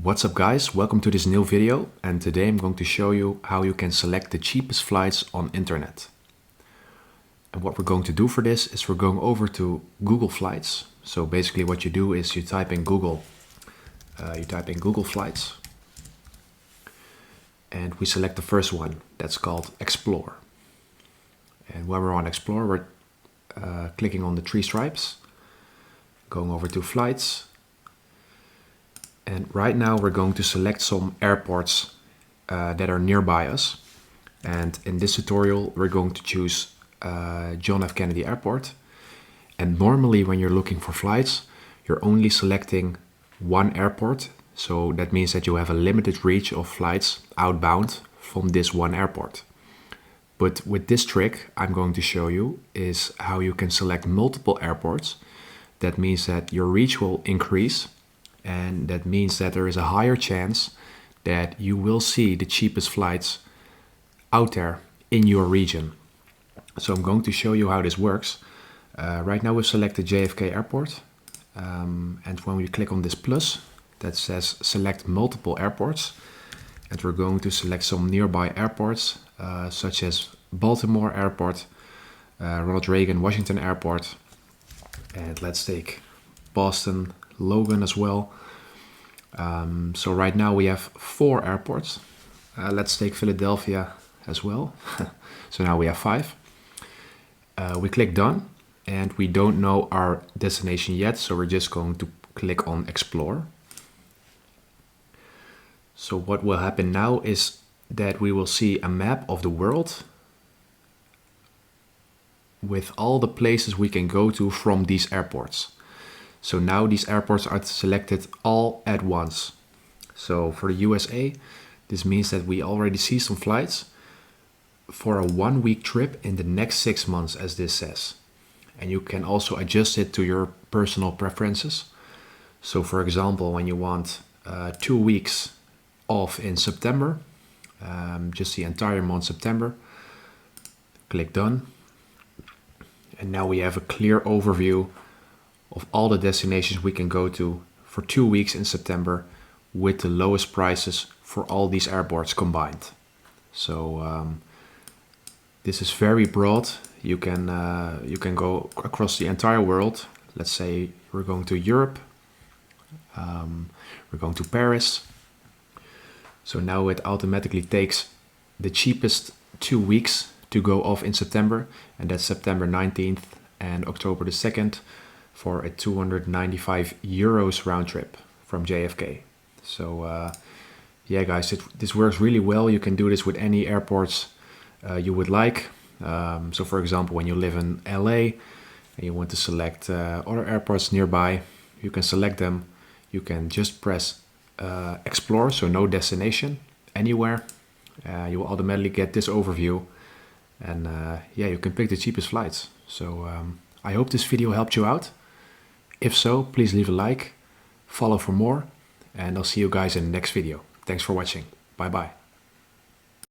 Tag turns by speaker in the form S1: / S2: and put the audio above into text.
S1: What's up guys, welcome to this new video, and today I'm going to show you how you can select the cheapest flights on internet. And what we're going to do for this is we're going over to Google Flights. So basically what you do is you type in Google Flights, and we select the first one that's called Explore. And when we're on Explore, we're clicking on the three stripes, going over to Flights. And right now we're going to select some airports that are nearby us. And in this tutorial, we're going to choose John F. Kennedy Airport. And normally when you're looking for flights, you're only selecting one airport. So that means that you have a limited reach of flights outbound from this one airport. But with this trick I'm going to show you is how you can select multiple airports. That means that your reach will increase. And that means that there is a higher chance that you will see the cheapest flights out there in your region. So I'm going to show you how this works. Right now we've selected JFK Airport. And when we click on this plus that says select multiple airports, and we're going to select some nearby airports such as Baltimore Airport, Ronald Reagan Washington Airport, and let's take Boston Logan as well. So right now we have 4 airports. Let's take Philadelphia as well. So now we have 5. We click done, and we don't know our destination yet, so we're just going to click on Explore. So what will happen now is that we will see a map of the world with all the places we can go to from these airports. So now these airports are selected all at once. So for the USA, this means that we already see some flights for a 1-week trip in the next 6 months, as this says. And you can also adjust it to your personal preferences. So for example, when you want 2 weeks off in September, just the entire month September, click done. And now we have a clear overview of all the destinations we can go to for 2 weeks in September with the lowest prices for all these airports combined. So this is very broad. You can go across the entire world. Let's say we're going to Europe, we're going to Paris. So now it automatically takes the cheapest 2 weeks to go off in September, and that's September 19th and October the 2nd. For a 295 euros round trip from JFK. So yeah guys, this works really well. You can do this with any airports you would like. So for example, when you live in LA and you want to select other airports nearby, you can select them. You can just press explore, so no destination, anywhere. You will automatically get this overview, and yeah, you can pick the cheapest flights. So I hope this video helped you out. If so, please leave a like, follow for more, and I'll see you guys in the next video. Thanks for watching. Bye bye.